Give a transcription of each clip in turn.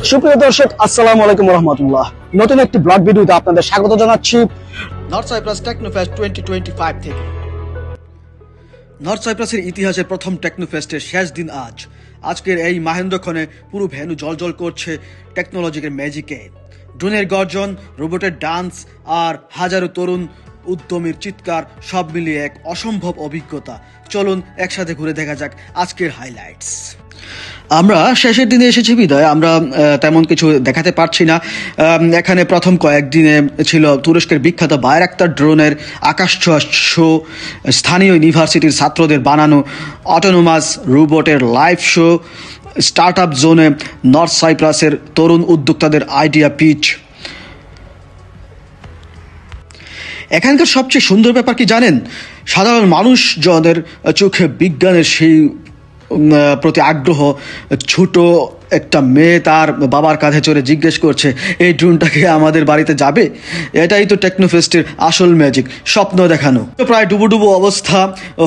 সুপ্রিয় দর্শক, আসসালামু আলাইকুম রহমতুল্লাহ। নতুন একটি ব্লগ ভিডিওতে আপনাদের স্বাগত জানাচ্ছি নর্থ সাইপ্রাস টেকনোফেস্ট 2025 থেকে। নর্থ সাইপ্রাসের ইতিহাসের প্রথম টেকনোফেস্টের শেষ দিন আজ। আজকের এই মাহেন্দ্রক্ষণে পুরো ভেন্যু জলজল করছে টেকনোলজিক্যাল ম্যাজিকে। ড্রোনের গর্জন, রোবটের ডান্স আর হাজারো তরুণ উদ্যমীর চিৎকার, সব মিলিয়ে এক অসম্ভব অভিজ্ঞতা। চলুন একসাথে ঘুরে দেখা যাক আজকের হাইলাইটস। আমরা শেষের দিনে এসেছি বিদায় আমরা তেমন কিছু দেখাতে পারছি না। এখানে প্রথম কয়েকদিনে ছিল তুরস্কের বিখ্যাত বায়রাক্তার ড্রোনের আকাশ ছোঁয়া শো, স্থানীয় ইউনিভার্সিটির ছাত্রদের বানানো অটোনোমাস রোবটের লাইভ শো, স্টার্ট আপ জোনে নর্থ সাইপ্রাসের তরুণ উদ্যোক্তাদের আইডিয়া পিচ। এখানকার সবচেয়ে সুন্দর ব্যাপার কি জানেন? সাধারণ মানুষজনের চোখে বিজ্ঞানের সেই প্রতি আগ্রহ। ছোট একটা মেয়ে তার বাবার কাঁধে চড়ে জিজ্ঞেস করছে, এই ড্রোনটাকে আমাদের বাড়িতে যাবে? এটাই তো টেকনোফেস্টের আসল ম্যাজিক, স্বপ্ন দেখানো। প্রায় ডুবো অবস্থা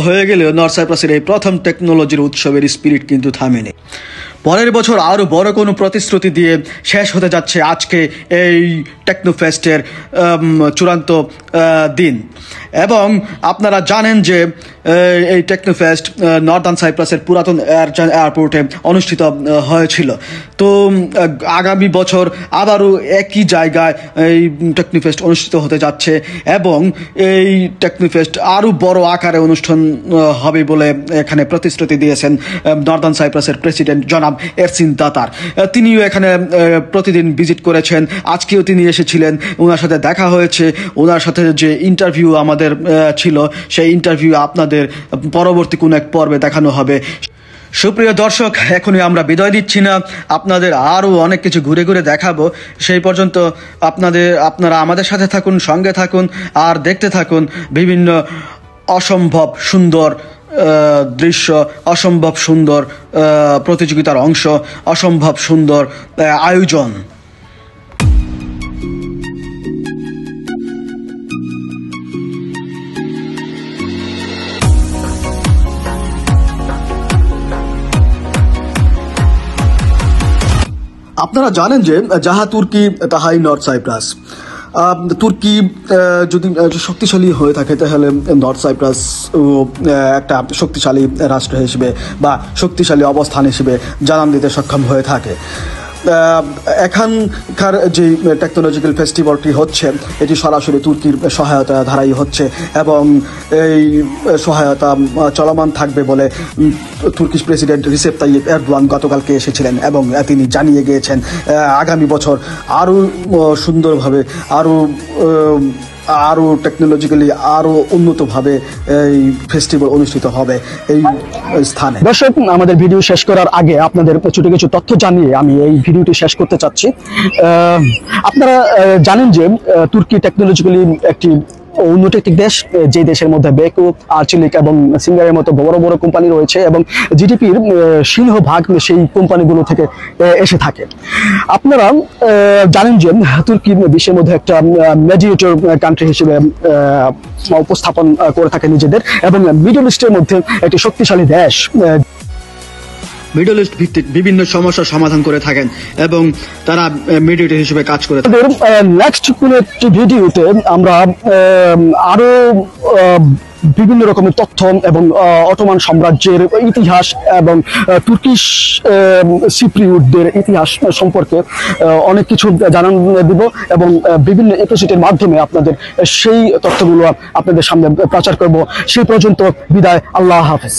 হয়ে গেলেও নর্থ সাইপ্রাসের এই প্রথম টেকনোলজির উৎসবের স্পিরিট কিন্তু থামেনি। পরের বছর আরও বড় কোনো প্রতিশ্রুতি দিয়ে শেষ হতে যাচ্ছে আজকে এই টেকনোফেস্টের চূড়ান্ত দিন। এবং আপনারা জানেন যে এই টেকনোফেস্ট নর্দার্ন সাইপ্রাসের পুরাতন এয়ারপোর্টে অনুষ্ঠিত হয়েছিল। তো আগামী বছর আবারও একই জায়গায় এই টেকনোফেস্ট অনুষ্ঠিত হতে যাচ্ছে এবং এই টেকনোফেস্ট আরও বড় আকারে অনুষ্ঠান হবে বলে এখানে প্রতিশ্রুতি দিয়েছেন নর্দার্ন সাইপ্রাসের প্রেসিডেন্ট জনাব এরসিন তাতার। তিনিও এখানে প্রতিদিন ভিজিট করেছেন, আজকেও তিনি এসেছিলেন, ওনার সাথে দেখা হয়েছে। ওনার সাথে যে ইন্টারভিউ আমাদের ছিল সেই ইন্টারভিউ আপনাদের পরবর্তী কোনো এক পর্বে দেখানো হবে। সুপ্রিয় দর্শক, এখনই আমরা বিদায় দিচ্ছি না, আপনাদের আরও অনেক কিছু ঘুরে ঘুরে দেখাবো। সেই পর্যন্ত আপনারা আমাদের সাথে থাকুন, সঙ্গে থাকুন আর দেখতে থাকুন বিভিন্ন অসম্ভব সুন্দর দৃশ্য, অসম্ভব সুন্দর প্রতিযোগিতার অংশ, অসম্ভব সুন্দর আয়োজন। আপনারা জানেন যে যাহা তুর্কি তাহাই নর্থ সাইপ্রাস। তুর্কি যদি শক্তিশালী হয়ে থাকে তাহলে নর্থ সাইপ্রাস একটা শক্তিশালী রাষ্ট্র হিসেবে বা শক্তিশালী অবস্থান হিসেবে জানান দিতে সক্ষম হয়ে থাকে। এখানকার যে টেকনোলজিক্যাল ফেস্টিভ্যালটি হচ্ছে এটি সরাসরি তুর্কির সহায়তা ধারাই হচ্ছে এবং এই সহায়তা চলমান থাকবে বলে Turkish president Recep Tayyip Erdogan গতকালকে এসেছিলেন এবং তিনি জানিয়ে গিয়েছেন আগামী বছর আরও সুন্দরভাবে আরও টেকনোলজিক্যালি আরও উন্নতভাবে এই ফেস্টিভ্যাল অনুষ্ঠিত হবে এই স্থানে। দর্শক, আমাদের ভিডিও শেষ করার আগে আপনাদের ছোট কিছু তথ্য জানিয়ে আমি এই ভিডিওটি শেষ করতে চাচ্ছি। আপনারা জানেন যে তুর্কি টেকনোলজিক্যালি একটি উন্নত একটি দেশ, যে দেশের মধ্যে বেকু, আর্চিলিক এবং সিঙ্গারের মতো বড় বড় কোম্পানি রয়েছে এবং জিডিপির সিংহভাগ সেই কোম্পানিগুলো থেকে এসে থাকে। আপনারা জানেন যে তুর্কি বিশ্বের মধ্যে একটা মেডিয়েটর কান্ট্রি হিসেবে উপস্থাপন করে থাকে নিজেদের এবং মিডল ইস্টের মধ্যে একটি শক্তিশালী দেশ। মিডল ইস্ট ভিত্তিক বিভিন্ন সমস্যার সমাধান করে থাকেন এবং তারা মিডিয়েটর হিসেবে কাজ করে থাকেন। নেক্সট কোন একটি ভিডিওতে আমরা আরো বিভিন্ন রকমের তথ্য এবং অটোমান সাম্রাজ্যের ইতিহাস এবং তুর্কিশ সিপ্রিয়টদের ইতিহাস সম্পর্কে অনেক কিছু জানান দিব এবং বিভিন্ন এপিসোডের মাধ্যমে আপনাদের সেই তথ্যগুলো আপনাদের সামনে প্রচার করব। সেই পর্যন্ত বিদায়, আল্লাহ হাফেজ।